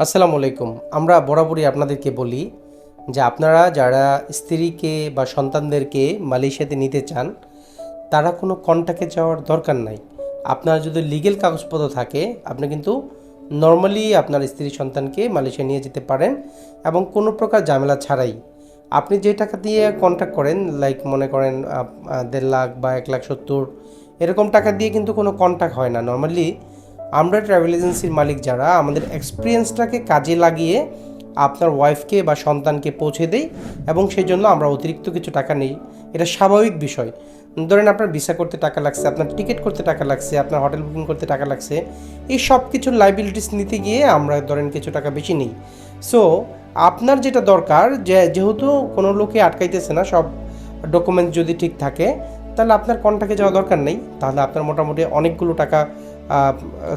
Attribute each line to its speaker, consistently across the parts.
Speaker 1: আসসালামু আলাইকুম। আমরা বরাবরই আপনাদেরকে বলি যে আপনারা যারা স্ত্রীকে বা সন্তানদেরকে মালয়েশিয়াতে নিতে চান তারা কোনো কন্ট্যাক্টে যাওয়ার দরকার নাই। আপনার যদি লিগ্যাল কাগজপত্র থাকে আপনি কিন্তু নর্মালি আপনার স্ত্রী সন্তানকে মালয়েশিয়া নিয়ে যেতে পারেন এবং কোনো প্রকার ঝামেলা ছাড়াই। আপনি যে টাকা দিয়ে কন্ট্যাক্ট করেন লাইক মনে করেন 1.5 লাখ বা 1,70,000 এরকম টাকা দিয়ে কিন্তু কোনো কন্ট্যাক্ট হয় না নর্মালি। আমরা ট্রাভেল এজেন্সির মালিক যারা আমাদের এক্সপিরিয়েন্সটাকে কাজে লাগিয়ে আপনার ওয়াইফকে বা সন্তানকে পৌঁছে দেই এবং সেই জন্য আমরা অতিরিক্ত কিছু টাকা নেই। এটা স্বাভাবিক বিষয়। ধরেন আপনার ভিসা করতে টাকা লাগছে, আপনার টিকিট করতে টাকা লাগছে, আপনার হোটেল বুকিং করতে টাকা লাগছে, এই সব কিছুর লাইবিলিটিস নিতে গিয়ে আমরা ধরেন কিছু টাকা বেশি নিই। সো আপনার যেটা দরকার যেহেতু কোনো লোকে আটকাইতেছে না, সব ডকুমেন্টস যদি ঠিক থাকে তাহলে আপনার কন্ট্যাক্টে যাওয়া দরকার নেই। তাহলে আপনার মোটামুটি অনেকগুলো টাকা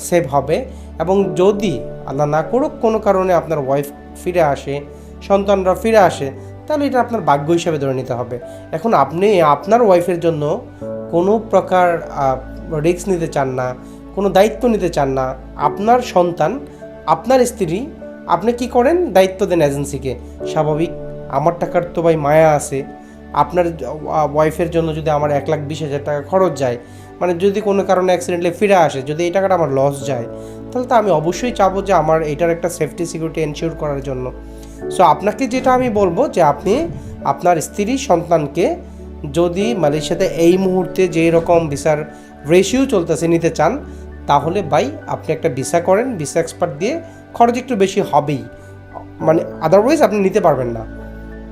Speaker 1: সেভ হবে। এবং যদি আল্লাহ না করুক কোনো কারণে আপনার ওয়াইফ ফিরে আসে, সন্তানরা ফিরে আসে, তাহলে এটা আপনার ভাগ্য হিসাবে ধরে নিতে হবে। এখন আপনি আপনার ওয়াইফের জন্য কোনো প্রকার রিস্ক নিতে চান না, কোনো দায়িত্ব নিতে চান না। আপনার সন্তান, আপনার স্ত্রী, আপনি কি করেন? দায়িত্ব দেন এজেন্সিকে। স্বাভাবিক, আমার টাকার তো ভাই মায়া আছে। আপনার ওয়াইফের জন্য যদি আমার 1,20,000 টাকা খরচ যায়, মানে যদি কোনো কারণে অ্যাক্সিডেন্টলি ফিরে আসে, যদি এই টাকাটা আমার লস যায়, তাহলে তো আমি অবশ্যই চাবো যে আমার এটার একটা সেফটি সিকিউরিটি এনশিওর করার জন্য। সো আপনাকে যেটা আমি বলবো যে আপনি আপনার স্ত্রী সন্তানকে যদি মালয়েশিয়াতে এই মুহূর্তে যেই রকম ভিসার রেশিও চলতেছে নিতে চান, তাহলে ভাই আপনি একটা ভিসা করেন। ভিসা এক্সপার্ট দিয়ে খরচ একটু বেশি হবেই, মানে আদারওয়াইজ আপনি নিতে পারবেন না।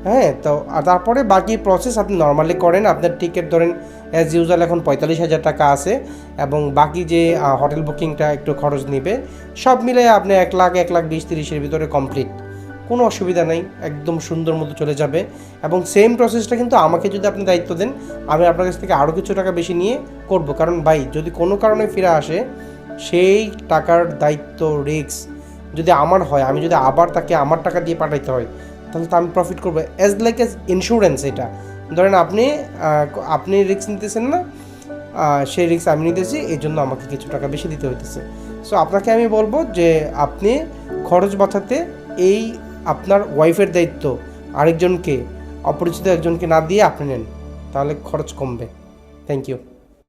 Speaker 1: হ্যাঁ, তো তারপরে বাকি প্রসেস আপনি নর্মালি করেন। আপনার টিকিট ধরেন অ্যাজ ইউজুয়াল এখন 45,000 টাকা আছে এবং বাকি যে হোটেল বুকিংটা একটু খরচ নেবে, সব মিলে আপনি 1 লাখ 1,20,30,000 ভিতরে কমপ্লিট। কোনো অসুবিধা নেই, একদম সুন্দর মতো চলে যাবে। এবং সেম প্রসেসটা কিন্তু আমাকে যদি আপনি দায়িত্ব দেন, আমি আপনার কাছ থেকে আরও কিছু টাকা বেশি নিয়ে করব। কারণ ভাই যদি কোনো কারণে ফিরে আসে, সেই টাকার দায়িত্ব রিস্ক যদি আমার হয়, আমি যদি আবার তাকে আমার টাকা দিয়ে পাঠাইতে হয়, তাহলে তো আমি প্রফিট করবো। As like as insurance. এটা ধরেন আপনি রিস্ক নিতেছেন না, সেই রিস্ক আমি নিতেছি, এই জন্য আমাকে কিছু টাকা বেশি দিতে হইতেছে। সো আপনাকে আমি বলবো যে আপনি খরচ বাঁচাতে এই আপনার ওয়াইফের দায়িত্ব আরেকজনকে, অপরিচিত একজনকে না দিয়ে আপনি নেন, তাহলে খরচ কমবে। Thank you.